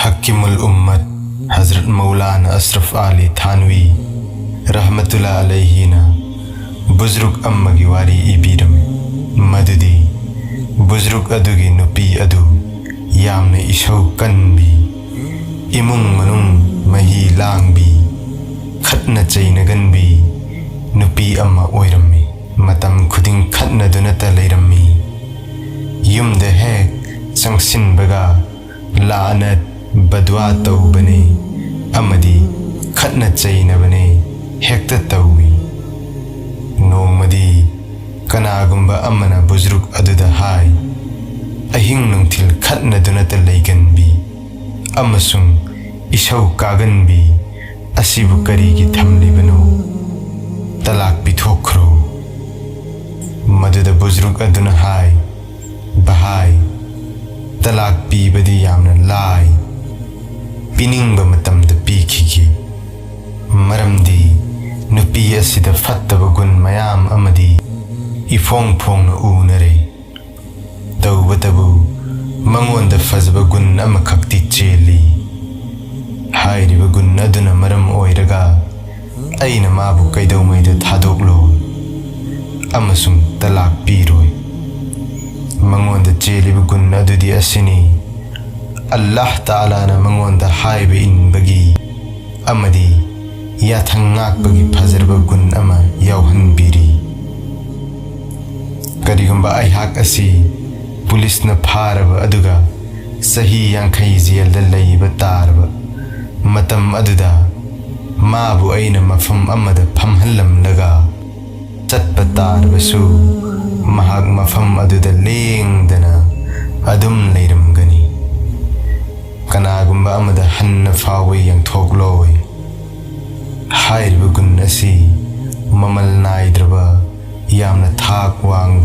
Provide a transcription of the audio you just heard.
हकीमुल उम्मत हज़रत मौलाना अशरफ अली थानवी रहमतुल्लाह अलैहिना बुज़ुर्ग अम्मगी वारी इबीरमे मदुदी बुज़ुर्ग अदुगी नुपी अदु यामने इशौ कन्बी इमुंग मनुंग मही लांगबी खतना चैनगनबी नुपी अम्मा ओइरम्मी मतम खुदिंग खतनदुनता लैरम्मी युमदे हेक चंगसिनबगा लानत बदवा तौबने अमदी खतना चैनबने हेक्ता तौवी नोंगमदी कनागुंबा अमना बुज़ुर्ग अदुदा हाय अहिंग नुंथिल खतनदुनता लैगनबी अमसुंग इशौ कागनबी असिबु करीगी थमलिबनो तलाक पिथोखरो मदुदा बुज़ुर्ग अदुना हाय बहाय तलाक पीबदी यामना लाय पिनिंगबा मतमदा पीखिगी मरमदी नुपी असिदा फत्तबा गुन मयाम अमदी इफोंग फोंगना उनरे तौबतबु मंगोंदा फजबा गुन अमखक्ति चेली हायरिबा गुन अदुना मरम ओइरगा अइना माबु कैदौमैदा थादोकलो अमसुंग तलाक पीरोय मंगोंदा चेलिबा गुन अदुदी असिनी अल्लाह तालाना मंगोंदा हायबा इनबगी अमदी याथंगाकबगी फजरबा गुन अमा यावहनबीरी करिगुंबा अइहाक असि पुलिसना फारबा अदुगा सही यांखै जेलदा लैबा तारबा मतम अदुदा माबु अइना मफम अमदा फमहल्लमलगा चटपा तारबसु महाग मफम अदुदा लेंगदना अदुम लैरमगनी कनागुंबा अमदा हन्ना फावे यांथोकलोय हायरिबा गुन असि ममल नाइद्रबा यामना थाक वांग